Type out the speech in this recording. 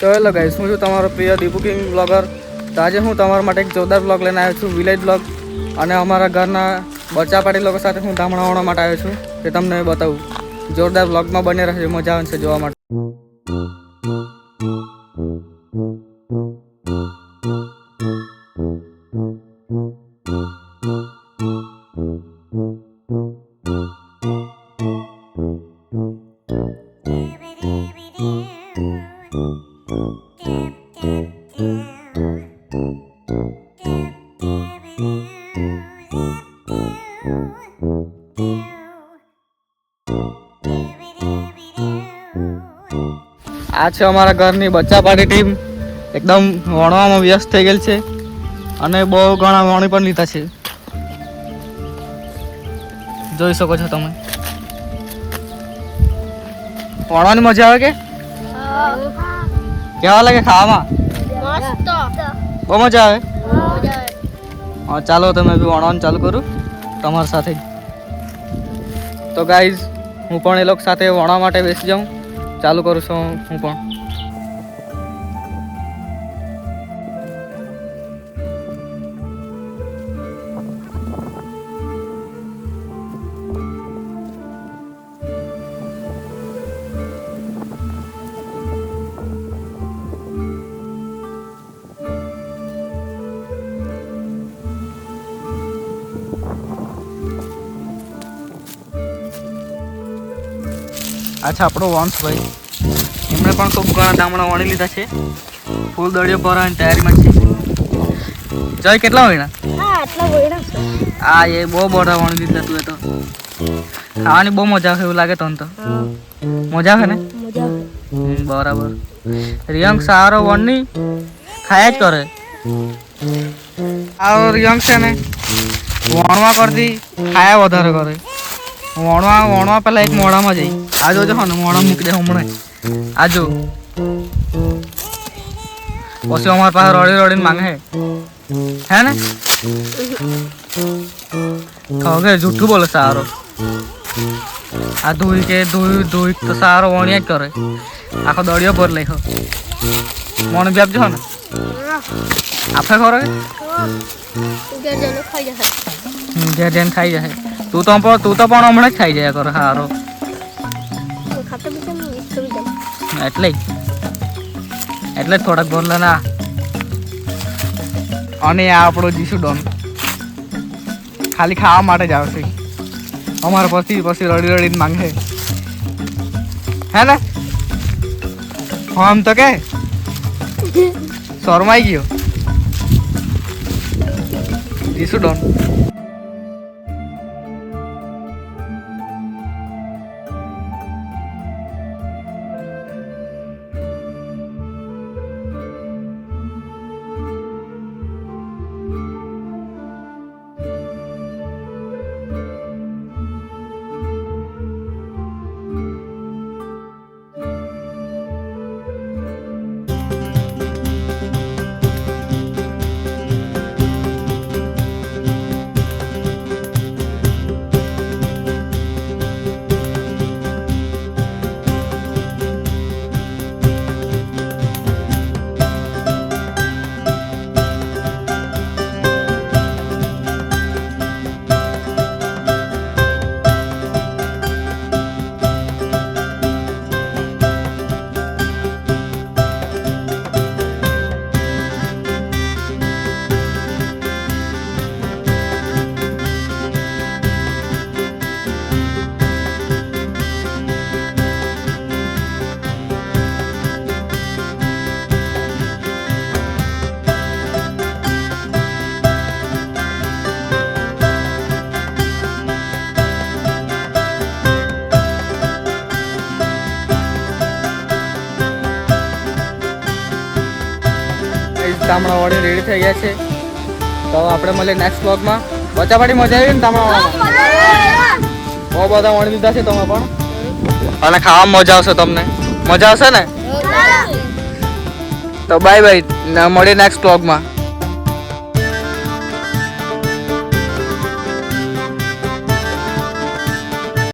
તો hello guys, હું છું તમારો પ્રિય દીપુ કિંગ બ્લોગર. તો આજે હું તમારા માટે એક જોરદાર બ્લોગ લઈને આવ્યો છું, વિલેજ બ્લોગ. અને અમારા ઘરના બચ્ચા પાટી લોકો સાથે હું ધામણાવણા માટે આવ્યો છું, તે તમને બતાવું. જોરદાર બ્લોગમાં બને રહેશે, મજા આવશે જોવા માટે. આ છે અમારા ઘરની બચ્ચા પાર્ટી ટીમ. એકદમ વણવામાં વ્યસ્ત થઈ ગયેલ છે અને બહુ ઘણા વણી પણ લીધા છે, જોઈ શકો છો તમે. વણવાની મજા આવે કે કેવા લાગે ખાવામાં? બહુ મજા આવે. હા ચાલો, તમે બી વણવાનું ચાલુ કરું તમારી સાથે. તો ગાઈઝ, હું પણ એ લોકો સાથે વણવા માટે બેસી જાઉં. ચાલુ કરું છું હું પણ. આ છે આપણો વંશભાઈ. એમણે પણ ખૂબ ઘણા ધામણા વણી લીધા છે. ફૂલ દળિયો ભરવાની તૈયારીમાં છે. જય કેટલા વણ્યા? હા, એ બહુ બધા વણી લીધા. તું એ તો ખાવાની બહુ મજા આવે એવું લાગે તને તો? મજા આવે ને? બરાબર. રિયંક સારો વણની ખાયા જ કરે. આ રિયંક છે ને વણવા કરતી ખાયા વધારે કરે. વણવા પેલા એક મોઢામાં જઈ આ જોજો ને, મોઢા મૂકી દે હમણાં. આ જો પછી અમારી પાસે રડી રડીને માંગે હે ને. ખબર જૂઠું બોલે સારો. આ ધોઈ કે ધોઈ તો સારો વણ્યા જ કરે. આખો દળિયો ભર લઈ મને બી આપજો ને. આપે ખરો ઘેર જઈને ખાઈ જાય. તું તો પણ હમણાં જ ખાઈ જાય કરે સારો. એટલે જ થોડાક ભરલા ના. અને આ આપણો જીસુ ડોન ખાલી ખાવા માટે જ આવશે. અમારે પછી રડી રડીને માંગે હે ને. આમ તો કે શરમાઈ ગયો જીસુ ડોન. તામણા વાળી રેડી થઈ ગયા છે. તો આપણે મળીએ નેક્સ્ટ વ્લોગમાં. બચ્ચા પાટી મજા આવી ને તામણાવાળામાં? બહુ બધા વણી લીધા છે તમે પણ, અને ખાવામાં મજા આવશે તમને. મજા આવશે ને? તો બાય બાય, મળીએ નેક્સ્ટ વ્લોગમાં.